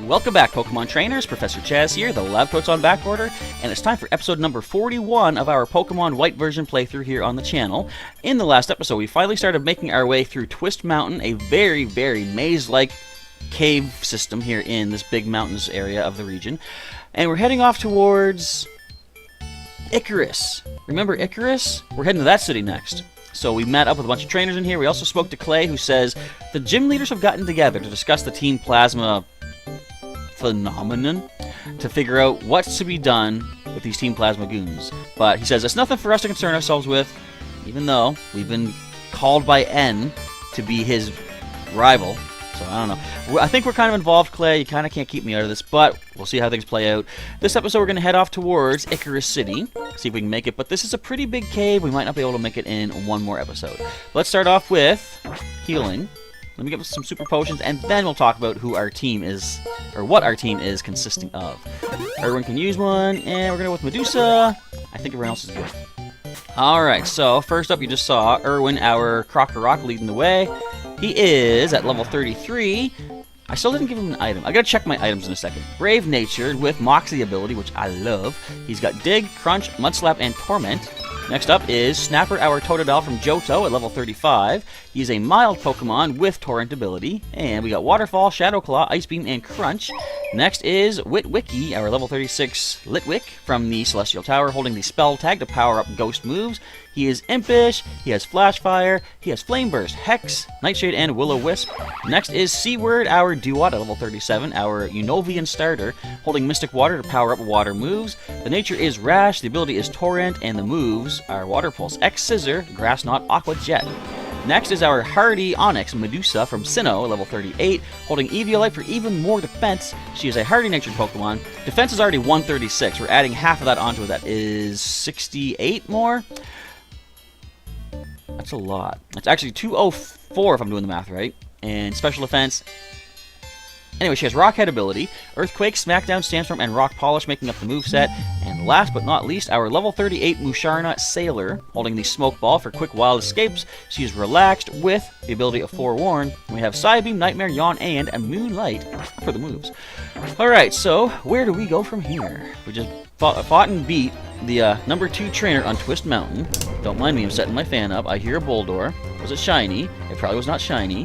Welcome back, Pokemon Trainers. Professor Chaz here, the lab coat's on back order, and it's time for episode number 41 of our Pokemon White version playthrough here on the channel. In the last episode, we finally started making our way through Twist Mountain, a very, very maze-like cave system here in this big mountains area of the region. And we're heading off towards Icarus. Remember Icarus? We're heading to that city next. So we met up with a bunch of trainers in here. We also spoke to Clay, who says the gym leaders have gotten together to discuss the Team Plasma phenomenon to figure out what's to be done with these Team Plasma goons. But he says it's nothing for us to concern ourselves with, even though we've been called by N to be his rival. So I don't know. I think we're kind of involved, Clay. You kind of can't keep me out of this, but we'll see how things play out. This episode, we're going to head off towards Icarus City, see if we can make it. But this is a pretty big cave. We might not be able to make it in one more episode. Let's start off with healing. Let me get some super potions, and then we'll talk about who our team is, or what our team is consisting of. Everyone can use one, and we're going to go with Medusa. I think everyone else is good. Alright, so first up, you just saw Erwin, our Krokorok, leading the way. He is at level 33. I still didn't give him an item. I gotta check my items in a second. Brave Natured with Moxie ability, which I love. He's got Dig, Crunch, Mudslap, and Torment. Next up is Snapper, our Totodile from Johto at level 35. He's a mild Pokemon with Torrent ability. And we got Waterfall, Shadow Claw, Ice Beam, and Crunch. Next is Witwicky, our level 36 Litwick from the Celestial Tower, holding the Spell Tag to power up Ghost moves. He is Impish, he has Flash Fire, he has Flame Burst, Hex, Nightshade, and Will-O-Wisp. Next is Seaward, our Duat at level 37, our Unovian starter, holding Mystic Water to power up water moves. The nature is Rash, the ability is Torrent, and the moves are Water Pulse, X Scissor, Grass Knot, Aqua Jet. Next is our hardy Onyx Medusa from Sinnoh, level 38, holding Eviolite for even more defense. She is a hardy-natured Pokemon. Defense is already 136. We're adding half of that onto it. That is 68 more. That's a lot. That's actually 204 if I'm doing the math right. And special defense. Anyway, she has Rock Head ability, Earthquake, Smackdown, Sandstorm, and Rock Polish making up the moveset. And last but not least, our level 38 Musharna Sailor, holding the Smoke Ball for quick wild escapes. She is relaxed with the ability of Forewarn. We have Psybeam, Nightmare, Yawn, and a Moonlight for the moves. Alright, so where do we go from here? We just fought and beat the number 2 trainer on Twist Mountain. Don't mind me, I'm setting my fan up. I hear a Boldore. Was it shiny? It probably was not shiny.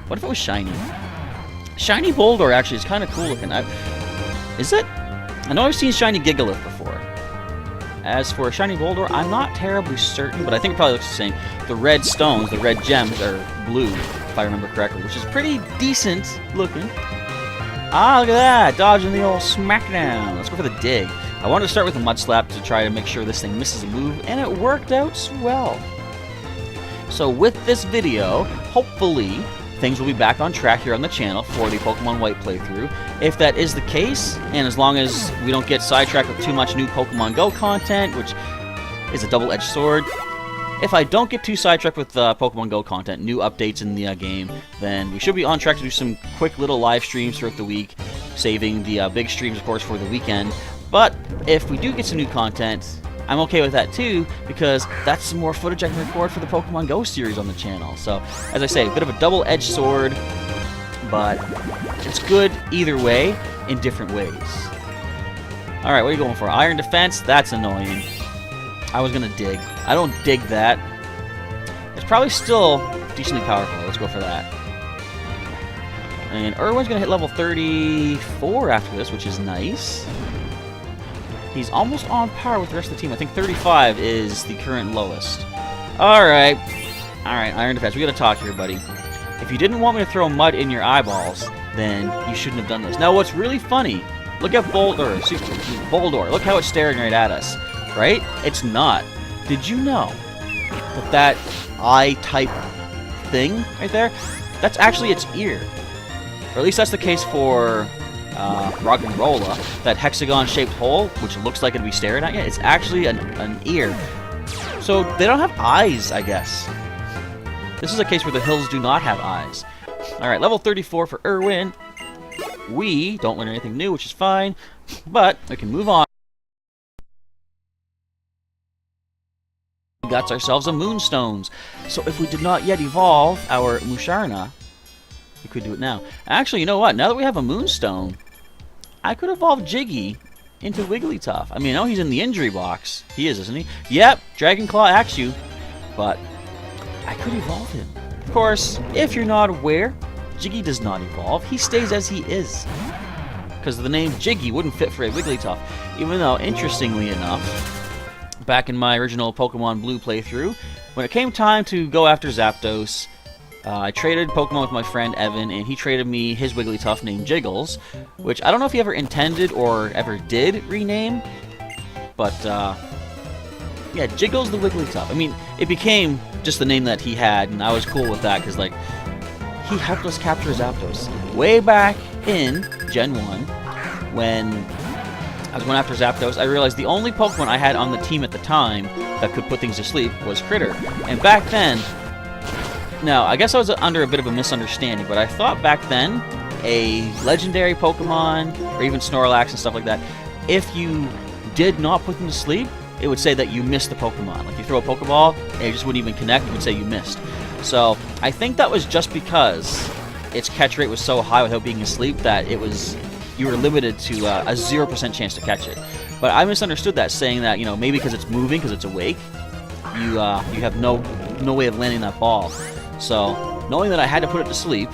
What if it was shiny? Shiny Boldore actually is kind of cool looking. Is it? I know I've seen shiny Gigalith before. As for shiny Boldore, I'm not terribly certain, but I think it probably looks the same. The red stones, the red gems, are blue, if I remember correctly, which is pretty decent looking. Ah, look at that! Dodging the old smackdown. Let's go for the dig. I wanted to start with a Mudslap to try to make sure this thing misses a move, and it worked out swell. So with this video, hopefully things will be back on track here on the channel for the Pokemon White playthrough. If that is the case, and as long as we don't get sidetracked with too much new Pokemon Go content, which is a double-edged sword, if I don't get too sidetracked with Pokemon Go content, new updates in the game, then we should be on track to do some quick little live streams throughout the week, saving the big streams, of course, for the weekend. But if we do get some new content, I'm okay with that too, because that's some more footage I can record for the Pokemon Go series on the channel. So, as I say, a bit of a double-edged sword, but it's good either way, in different ways. Alright, what are you going for? Iron Defense? That's annoying. I was going to dig. I don't dig that. It's probably still decently powerful. Let's go for that. And Erwin's going to hit level 34 after this, which is nice. He's almost on par with the rest of the team. I think 35 is the current lowest. Alright. Alright, Iron Defense. We gotta talk here, buddy. If you didn't want me to throw mud in your eyeballs, then you shouldn't have done this. Now, what's really funny, look at Boldore. Look how it's staring right at us. Right? It's not. Did you know that that eye-type thing right there, that's actually its ear? Or at least that's the case for Roggenrola, that hexagon-shaped hole, which looks like it'd be staring at you, it's actually an ear. So they don't have eyes, I guess. This is a case where the hills do not have eyes. Alright, level 34 for Erwin. We don't learn anything new, which is fine, but we can move on. We got ourselves a Moonstones. So if we did not yet evolve our Musharna, we could do it now. Actually, you know what? Now that we have a Moonstone, I could evolve Jiggy into Wigglytuff. I mean, I know he's in the injury box. He is, isn't he? Yep, Dragon Claw acts you. But I could evolve him. Of course, if you're not aware, Jiggy does not evolve. He stays as he is. Because the name Jiggy wouldn't fit for a Wigglytuff. Even though, interestingly enough, back in my original Pokemon Blue playthrough, when it came time to go after Zapdos, I traded Pokemon with my friend Evan, and he traded me his Wigglytuff named Jiggles, which I don't know if he ever intended or ever did rename, but yeah, Jiggles the Wigglytuff. I mean, it became just the name that he had, and I was cool with that, because, like, he helped us capture Zapdos. Way back in Gen 1, when I was going after Zapdos, I realized the only Pokemon I had on the team at the time that could put things to sleep was Critter. And back then, now, I guess I was under a bit of a misunderstanding, but I thought back then a legendary Pokemon, or even Snorlax and stuff like that, if you did not put them to sleep, it would say that you missed the Pokemon. Like, you throw a Pokeball, and it just wouldn't even connect, it would say you missed. So, I think that was just because its catch rate was so high without being asleep that it was, you were limited to a 0% chance to catch it. But I misunderstood that, saying that, you know, maybe because it's moving, because it's awake, you have no way of landing that ball. So, knowing that I had to put it to sleep,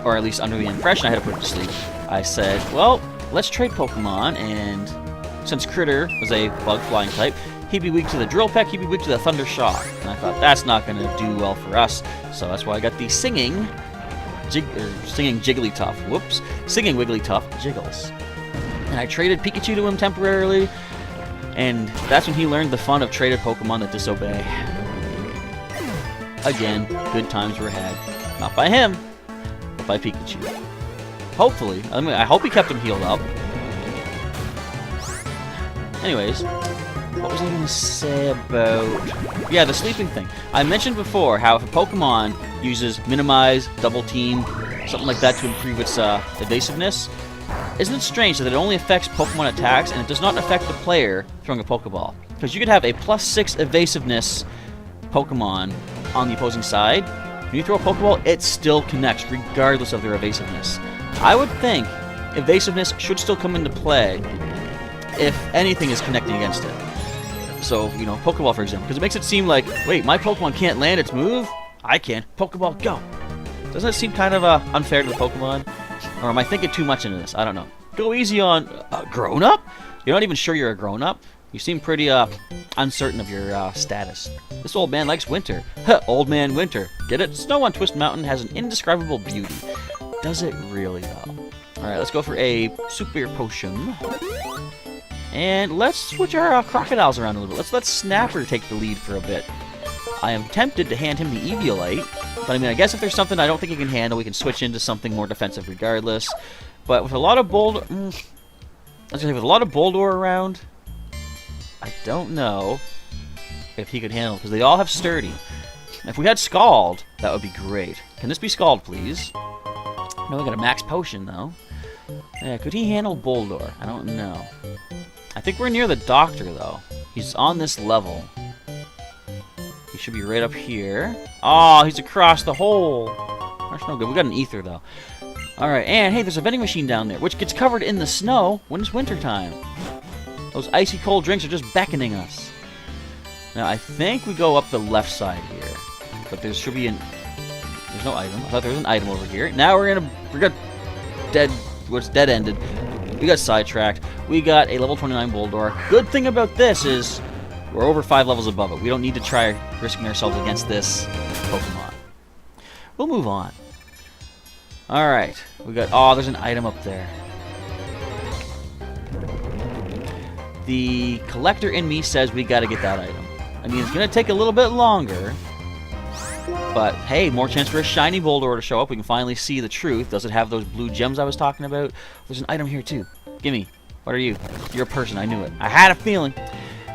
or at least under the impression I had to put it to sleep, I said, well, let's trade Pokemon, and since Critter was a bug flying type, he'd be weak to the Drill Peck, he'd be weak to the Thunder Shock. And I thought, that's not going to do well for us. So that's why I got the singing Jigglytuff. Whoops. Singing Wigglytuff, Jiggles. And I traded Pikachu to him temporarily, and that's when he learned the fun of traded Pokemon that disobey. Again, good times were had. Not by him, but by Pikachu. Hopefully. I mean, I hope he kept him healed up. Anyways, what was I going to say about... Yeah, the sleeping thing. I mentioned before how if a Pokemon uses Minimize, Double Team, something like that to improve its evasiveness, isn't it strange that it only affects Pokemon attacks and it does not affect the player throwing a Pokeball? Because you could have a +6 evasiveness Pokemon on the opposing side. When you throw a Pokeball, it still connects regardless of their evasiveness. I would think evasiveness should still come into play if anything is connecting against it. So, you know, Pokeball, for example, because it makes it seem like, wait, my Pokemon can't land its move? I can. Pokeball, go! Doesn't it seem kind of unfair to the Pokemon? Or am I thinking too much into this? I don't know. Go easy on a grown-up? You're not even sure you're a grown-up? You seem pretty uncertain of your status. This old man likes winter. Old man winter. Get it? Snow on Twist Mountain has an indescribable beauty. Does it really, though? Alright, let's go for a Super Potion. And let's switch our crocodiles around a little bit. Let's let Snapper take the lead for a bit. I am tempted to hand him the Eviolite, but I mean, I guess if there's something I don't think he can handle, we can switch into something more defensive regardless. But with a lot of Boldor around, I don't know if he could handle it, because they all have Sturdy. If we had Scald, that would be great. Can this be Scald, please? No, we got a max potion, though. Yeah, could he handle Boldor? I don't know. I think we're near the doctor, though. He's on this level. He should be right up here. Oh, he's across the hole. That's no good. We got an ether, though. Alright, and hey, there's a vending machine down there, which gets covered in the snow when it's wintertime. Those icy cold drinks are just beckoning us. Now, I think we go up the left side here. But there should be an... There's no item. I thought there was an item over here. Now we got dead-ended. We got sidetracked. We got a level 29 Boldor. Good thing about this is we're over 5 levels above it. We don't need to try risking ourselves against this Pokemon. We'll move on. Alright. We got... Oh, there's an item up there. The collector in me says we gotta get that item. I mean, it's gonna take a little bit longer. But, hey, more chance for a shiny Boldor to show up. We can finally see the truth. Does it have those blue gems I was talking about? There's an item here, too. Gimme. What are you? You're a person. I knew it. I had a feeling.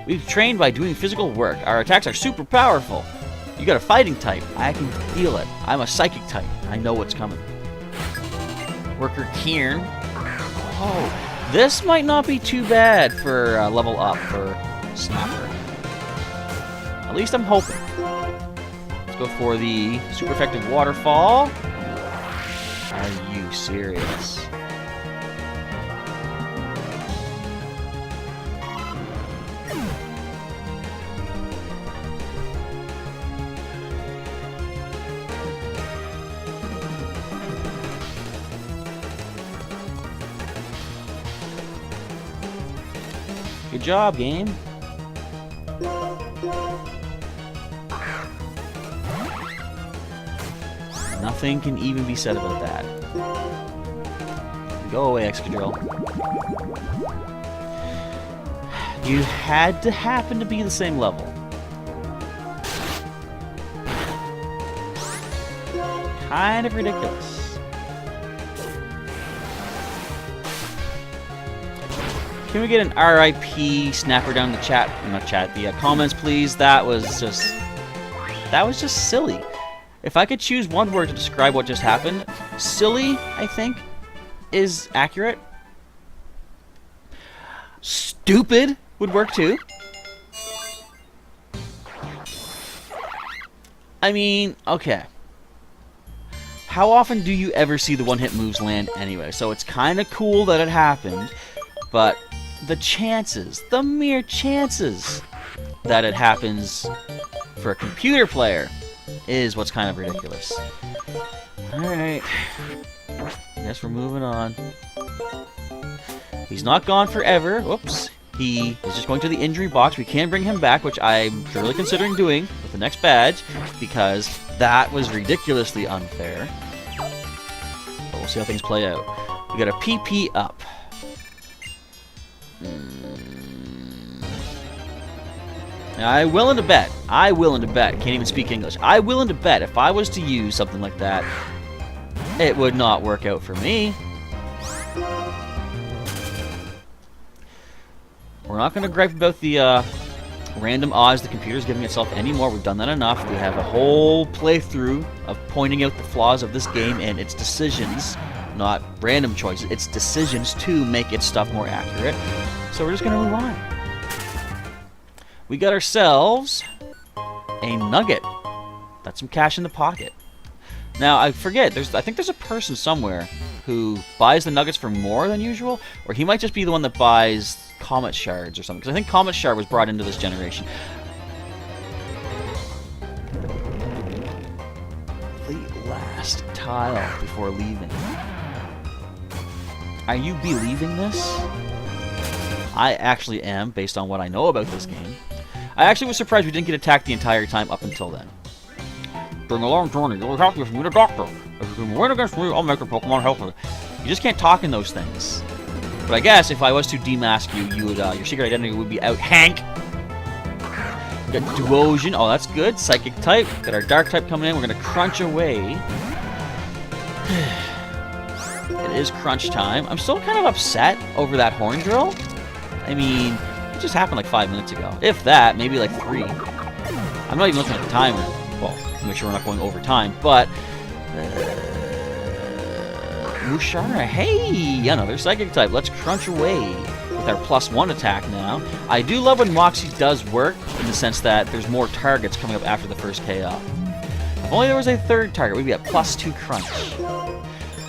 We've trained by doing physical work. Our attacks are super powerful. You got a fighting type. I can feel it. I'm a psychic type. I know what's coming. Worker Kiern. Oh, this might not be too bad for level up for Snapper. At least I'm hoping. Let's go for the super effective waterfall. Are you serious? Good job, game. Nothing can even be said about that. Go away, Excadrill. You had to happen to be the same level. Kind of ridiculous. Can we get an RIP snapper down in the chat? Not chat, the comments, please. That was just silly. If I could choose one word to describe what just happened, silly, I think, is accurate. Stupid would work too. I mean, okay. How often do you ever see the one-hit moves land anyway? So it's kind of cool that it happened, but the chances, the mere chances that it happens for a computer player is what's kind of ridiculous. Alright. Guess we're moving on. He's not gone forever. Whoops. He is just going to the injury box. We can bring him back, which I'm really considering doing with the next badge, because that was ridiculously unfair. But we'll see how things play out. We got a PP up. I'm willing to bet. Can't even speak English. I'm willing to bet if I was to use something like that, it would not work out for me. We're not going to gripe about the random odds the computer's giving itself anymore. We've done that enough. We have a whole playthrough of pointing out the flaws of this game and its decisions, not random choices. Its decisions to make its stuff more accurate. So we're just going to move on. We got ourselves a nugget. That's some cash in the pocket. Now, I forget, I think there's a person somewhere who buys the nuggets for more than usual, or he might just be the one that buys Comet Shards or something, because I think Comet Shard was brought into this generation. The last tile before leaving. Are you believing this? I actually am, based on what I know about this game. I actually was surprised we didn't get attacked the entire time up until then. During a long journey, you'll have to meet a doctor. If you can win against me, I'll make your Pokemon healthy. You just can't talk in those things. But I guess if I was to demask you, you would, your secret identity would be out. Hank! We got Duosion. Oh, that's good. Psychic type. Got our Dark type coming in. We're going to crunch away. It is crunch time. I'm still kind of upset over that horn drill. I mean, it just happened like 5 minutes ago. If that, maybe like 3. I'm not even looking at the timer. Well, to make sure we're not going over time, but... Mushara, hey! Another Psychic type. Let's crunch away with our +1 attack now. I do love when Moxie does work, in the sense that there's more targets coming up after the first KO. If only there was a third target, we'd be at +2 crunch.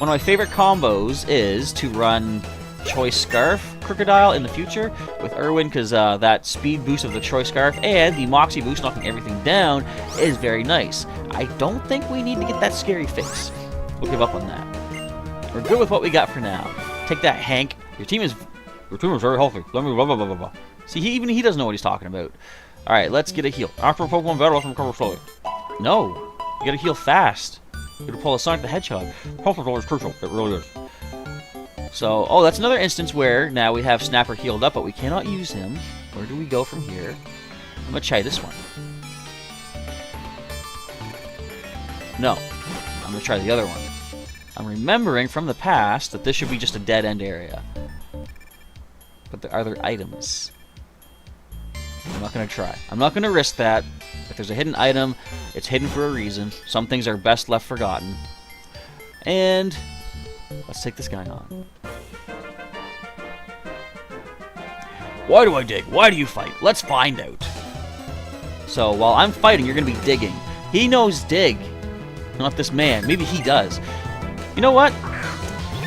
One of my favorite combos is to run Choice Scarf Crocodile in the future with Irwin, because that speed boost of the Choice Scarf and the Moxie boost knocking everything down is very nice. I don't think we need to get that scary face. We'll give up on that. We're good with what we got for now. Take that, Hank. Your team is very healthy. Let me blah blah blah blah blah. See, even he doesn't know what he's talking about. All right, let's get a heal. After a Pokemon battle, let's recover slowly. No, you gotta heal fast. You gotta pull a Sonic the Hedgehog. Health control is crucial. It really is. So, oh, that's another instance where now we have Snapper healed up, but we cannot use him. Where do we go from here? I'm gonna try this one. No, I'm gonna try the other one. I'm remembering from the past that this should be just a dead-end area. But are there items? I'm not going to try. I'm not going to risk that. If there's a hidden item, it's hidden for a reason. Some things are best left forgotten. And let's take this guy on. Why do I dig? Why do you fight? Let's find out. So while I'm fighting, you're going to be digging. He knows dig. Not this man. Maybe he does. You know what?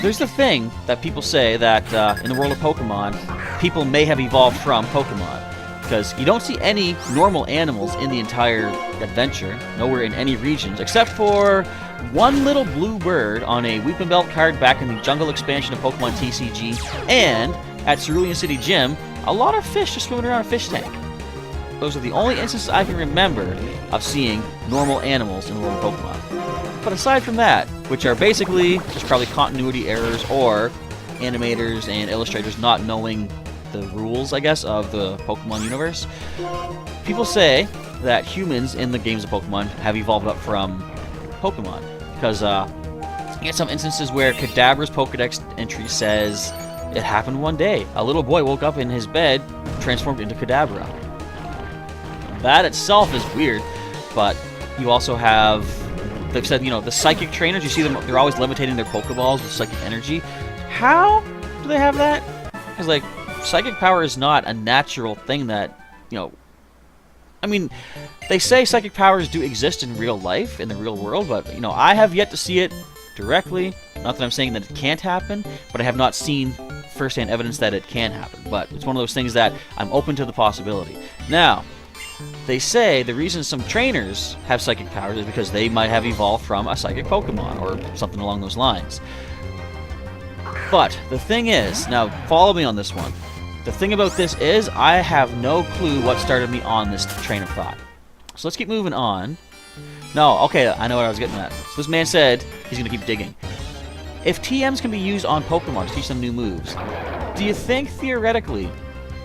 There's the thing that people say that in the world of Pokemon, people may have evolved from Pokemon. Because you don't see any normal animals in the entire adventure, nowhere in any regions, except for one little blue bird on a Weeping Belt card back in the Jungle expansion of Pokemon TCG, and at Cerulean City Gym a lot of fish just swimming around a fish tank. Those are the only instances I can remember of seeing normal animals in the world of Pokemon. But aside from that, which are basically just probably continuity errors or animators and illustrators not knowing the rules, I guess, of the Pokemon universe, people say that humans in the games of Pokemon have evolved up from Pokemon. Because you get some instances where Kadabra's Pokedex entry says it happened one day. A little boy woke up in his bed, transformed into Kadabra. That itself is weird, but you also have, they've said, you know, the psychic trainers, you see them, they're always levitating their Pokeballs with psychic energy. How do they have that? Because, like, psychic power is not a natural thing that, you know, I mean, they say psychic powers do exist in real life, in the real world, but, you know, I have yet to see it directly. Not that I'm saying that it can't happen, but I have not seen firsthand evidence that it can happen. But it's one of those things that I'm open to the possibility. Now, they say the reason some trainers have psychic powers is because they might have evolved from a psychic Pokemon or something along those lines. But the thing is, now follow me on this one. The thing about this is I have no clue what started me on this train of thought. So let's keep moving on. No, okay, I know what I was getting at. So this man said he's going to keep digging. If TMs can be used on Pokemon to teach them new moves, do you think theoretically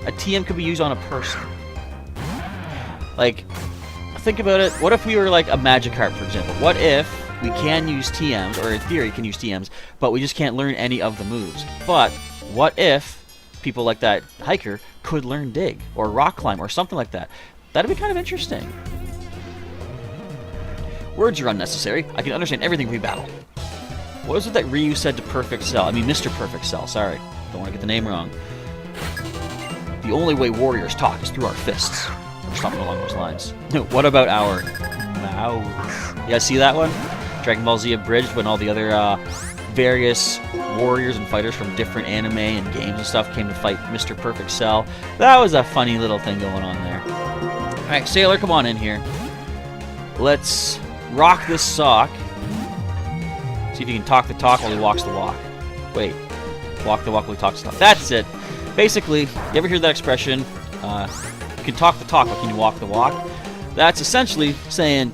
a TM could be used on a person? Like, think about it. What if we were like a Magikarp, for example? What if we can use TMs, or in theory can use TMs, but we just can't learn any of the moves? But what if people like that hiker could learn Dig, or Rock Climb, or something like that? That'd be kind of interesting. Words are unnecessary. I can understand everything we battle. What was it that Ryu said to Perfect Cell? I mean, Mr. Perfect Cell, sorry. Don't want to get the name wrong. The only way warriors talk is through our fists. Or something along those lines. What about our mouths? You guys see that one? Dragon Ball Z abridged when all the other various warriors and fighters from different anime and games and stuff came to fight Mr. Perfect Cell. That was a funny little thing going on there. Alright, Sailor, come on in here. Let's rock this sock. See if you can talk the talk while he walks the walk. Wait. Walk the walk while he talks the talk. That's it. Basically, you ever hear that expression? You can talk the talk, but can you walk the walk? That's essentially saying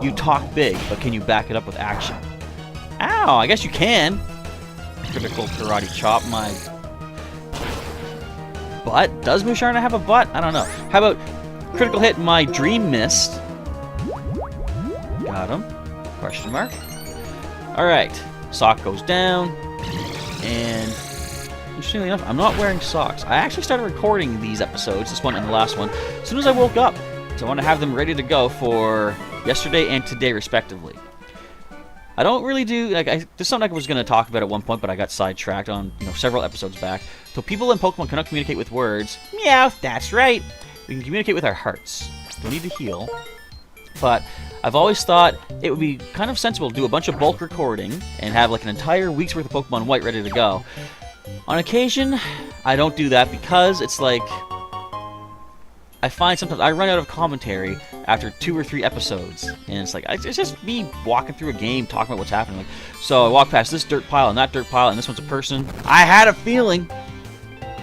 you talk big, but can you back it up with action? Ow, I guess you can. Critical karate chop my butt. Does Musharna have a butt? I don't know. How about critical hit my dream mist? Got him. Question mark. Alright. Sock goes down. And interestingly enough, I'm not wearing socks. I actually started recording these episodes, this one and the last one, as soon as I woke up. So I want to have them ready to go for yesterday and today, respectively. I don't really do, like, there's something I was going to talk about at one point, but I got sidetracked on, you know, several episodes back. So people in Pokemon cannot communicate with words. Meow, that's right. We can communicate with our hearts. We need to heal. But I've always thought it would be kind of sensible to do a bunch of bulk recording and have like an entire week's worth of Pokemon White ready to go. On occasion, I don't do that because it's like, I find sometimes I run out of commentary after 2 or 3 episodes, and it's like, it's just me walking through a game, talking about what's happening. Like, so I walk past this dirt pile and that dirt pile, and this one's a person. I had a feeling.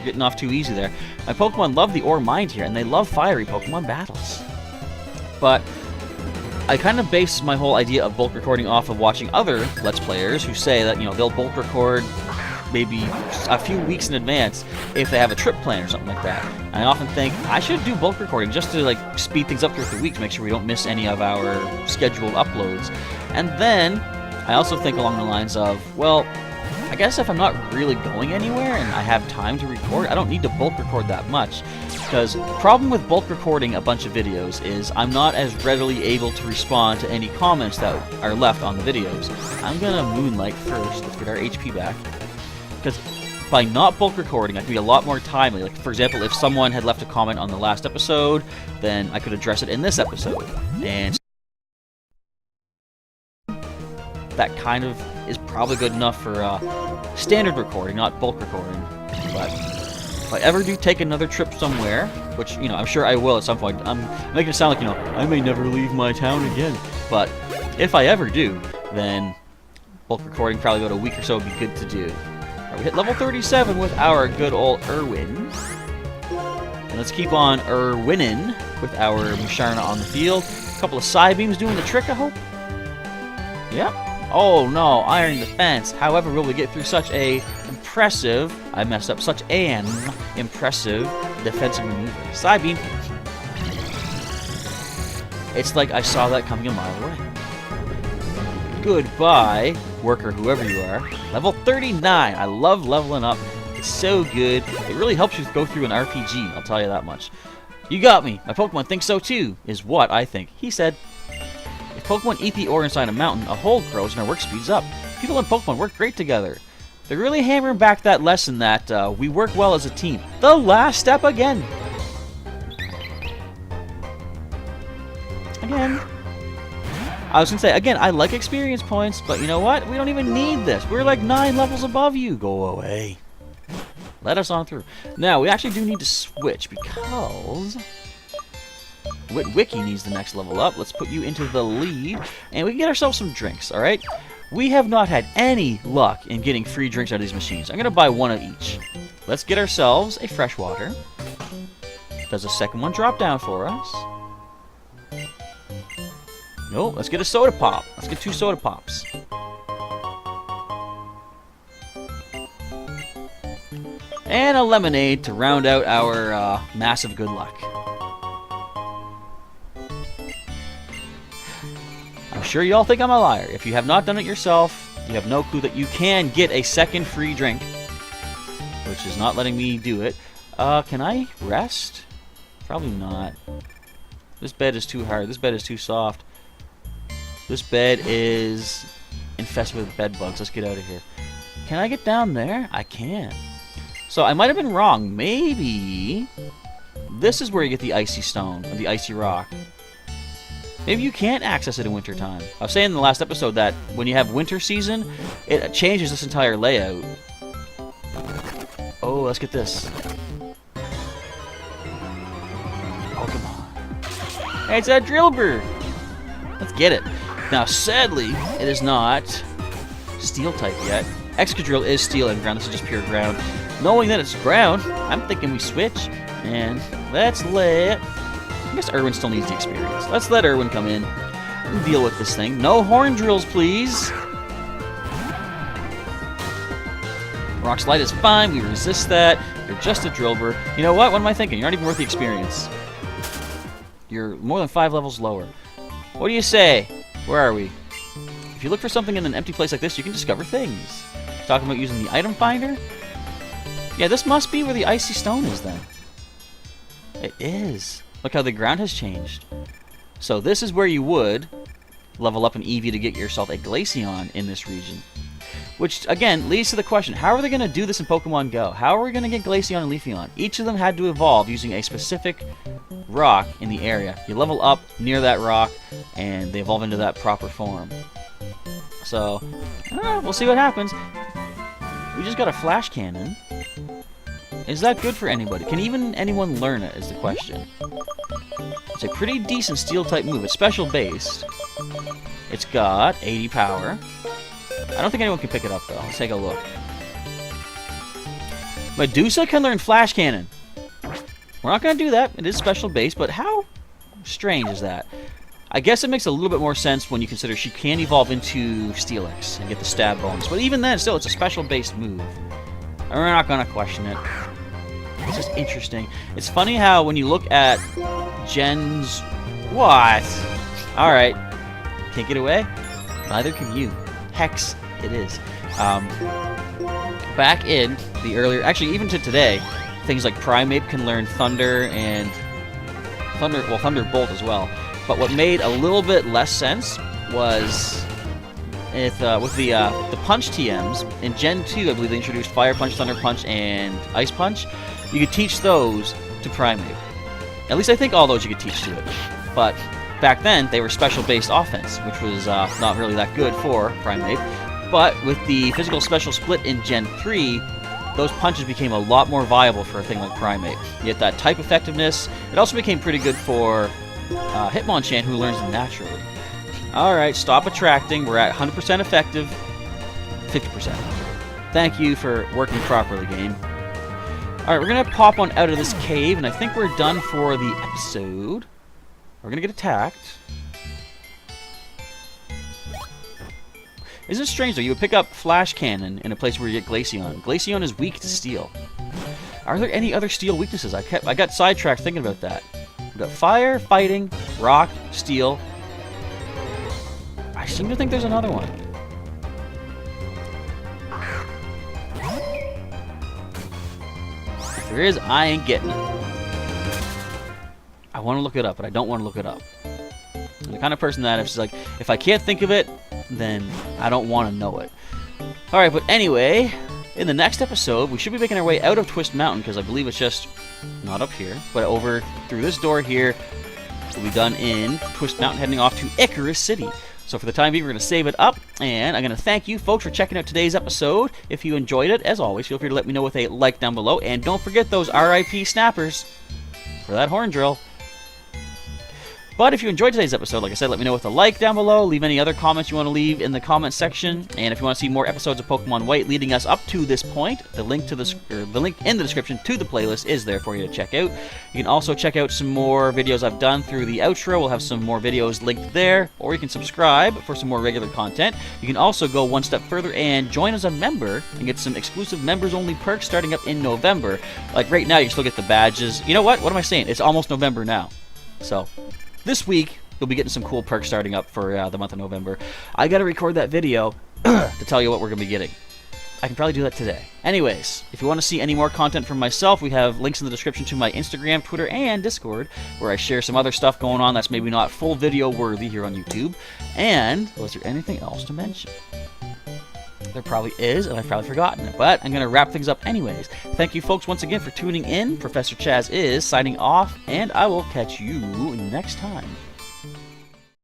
Getting off too easy there. My Pokemon love the Ore Mind here, and they love fiery Pokemon battles. But I kind of base my whole idea of bulk recording off of watching other Let's Players who say that, you know, they'll bulk record maybe a few weeks in advance if they have a trip plan or something like that. And I often think I should do bulk recording just to like speed things up throughout the week to make sure we don't miss any of our scheduled uploads. And then I also think along the lines of, well, I guess if I'm not really going anywhere and I have time to record, I don't need to bulk record that much. Because the problem with bulk recording a bunch of videos is I'm not as readily able to respond to any comments that are left on the videos. I'm gonna moonlight first. Let's get our HP back. Because by not bulk recording, I can be a lot more timely. Like, for example, if someone had left a comment on the last episode, then I could address it in this episode. And that kind of is probably good enough for standard recording, not bulk recording. But if I ever do take another trip somewhere, which, you know, I'm sure I will at some point. I'm making it sound like, you know, I may never leave my town again. But if I ever do, then bulk recording probably about a week or so would be good to do. We hit level 37 with our good old Irwin. let's keep on winning with our Musharna on the field. A couple of side beams doing the trick, I hope. Yep. Oh no, iron defense. However, will we get through such a impressive, I messed up, such an impressive defensive maneuver? Side beam. It's like I saw that coming a mile away. Goodbye, worker, whoever you are. Level 39. I love leveling up. It's so good. It really helps you go through an RPG, I'll tell you that much. You got me. My Pokemon think so too, is what I think. He said. If Pokemon eat the ore inside a mountain, a hole grows and our work speeds up. People and Pokemon work great together. They're really hammering back that lesson that we work well as a team. The last step again. Again. I was going to say, again, I like experience points, but you know what? We don't even need this. We're like 9 levels above you. Go away. Let us on through. Now, we actually do need to switch because Wiki needs the next level up. Let's put you into the lead, and we can get ourselves some drinks, all right? We have not had any luck in getting free drinks out of these machines. I'm going to buy one of each. Let's get ourselves a fresh water. Does a second one drop down for us? No, let's get a soda pop. Let's get 2 soda pops. And a lemonade to round out our massive good luck. I'm sure you all think I'm a liar. If you have not done it yourself, you have no clue that you can get a second free drink, which is not letting me do it. Can I rest? Probably not. This bed is too hard. This bed is too soft. This bed is infested with bed bugs. Let's get out of here. Can I get down there? I can. So I might have been wrong. Maybe this is where you get the icy stone, or the icy rock. Maybe you can't access it in winter time. I was saying in the last episode that when you have winter season, it changes this entire layout. Oh, let's get this. Oh, come on. Hey, it's that drill bird. Let's get it. Now, sadly, it is not steel type yet. Excadrill is steel and ground. This is just pure ground. Knowing that it's ground, I'm thinking we switch. And let's let... I guess Irwin still needs the experience. Let's let Irwin come in and deal with this thing. No horn drills, please. Rock Slide is fine. We resist that. You're just a Drillbur. You know what? What am I thinking? You're not even worth the experience. You're more than 5 levels lower. What do you say? Where are we? If you look for something in an empty place like this, you can discover things. Talking about using the item finder? Yeah, this must be where the icy stone is then. It is. Look how the ground has changed. So this is where you would level up an Eevee to get yourself a Glaceon in this region. Which, again, leads to the question, how are they going to do this in Pokemon Go? How are we going to get Glaceon and Leafeon? Each of them had to evolve using a specific rock in the area. You level up near that rock, and they evolve into that proper form. So, we'll see what happens. We just got a Flash Cannon. Is that good for anybody? Can even anyone learn it, is the question. It's a pretty decent Steel-type move. It's special-based. It's got 80 power. I don't think anyone can pick it up, though. Let's take a look. Medusa can learn Flash Cannon. We're not going to do that. It is special-based, but how strange is that? I guess it makes a little bit more sense when you consider she can evolve into Steelix and get the stab bonus. But even then, still, it's a special-based move. And we're not going to question it. It's just interesting. It's funny how when you look at Gen's... What? Alright. Can't get away? Neither can you. Hex, it is. Back in the earlier... Actually, even to today, things like Primeape can learn Thunder and... Thunderbolt as well. But what made a little bit less sense was... with the Punch TMs, in Gen 2, I believe they introduced Fire Punch, Thunder Punch, and Ice Punch. You could teach those to Primeape. At least I think all those you could teach to it. But back then, they were special-based offense, which was not really that good for Primeape. But with the physical special split in Gen 3, those punches became a lot more viable for a thing like Primeape. You get that type effectiveness. It also became pretty good for Hitmonchan, who learns them naturally. Alright, stop attracting. We're at 100% effective. 50%. Thank you for working properly, game. Alright, we're going to pop on out of this cave, and I think we're done for the episode. We're going to get attacked. Isn't it strange, though? You would pick up Flash Cannon in a place where you get Glaceon. Glaceon is weak to steel. Are there any other steel weaknesses? I got sidetracked thinking about that. We've got fire, fighting, rock, steel. I seem to think there's another one. If there is, I ain't getting it. I want to look it up, but I don't want to look it up. I'm the kind of person that if I can't think of it, then I don't want to know it. Alright, but anyway, in the next episode, we should be making our way out of Twist Mountain, because I believe it's just not up here, but over through this door here. We'll be done in Twist Mountain, heading off to Icarus City. So for the time being, we're going to save it up, and I'm going to thank you folks for checking out today's episode. If you enjoyed it, as always, feel free to let me know with a like down below, and don't forget those RIP snappers for that horn drill. But if you enjoyed today's episode, like I said, let me know with a like down below. Leave any other comments you want to leave in the comment section. And if you want to see more episodes of Pokemon White leading us up to this point, the link in the description to the playlist is there for you to check out. You can also check out some more videos I've done through the outro. We'll have some more videos linked there. Or you can subscribe for some more regular content. You can also go one step further and join as a member and get some exclusive members-only perks starting up in November. Like right now, you can still get the badges. You know what? What am I saying? It's almost November now. So this week, you'll be getting some cool perks starting up for the month of November. I gotta record that video to tell you what we're gonna be getting. I can probably do that today. Anyways, if you want to see any more content from myself, we have links in the description to my Instagram, Twitter, and Discord, where I share some other stuff going on that's maybe not full video worthy here on YouTube. And was there anything else to mention? There probably is, and I've probably forgotten it, but I'm going to wrap things up anyways. Thank you folks once again for tuning in. Professor Chaz is signing off, and I will catch you next time.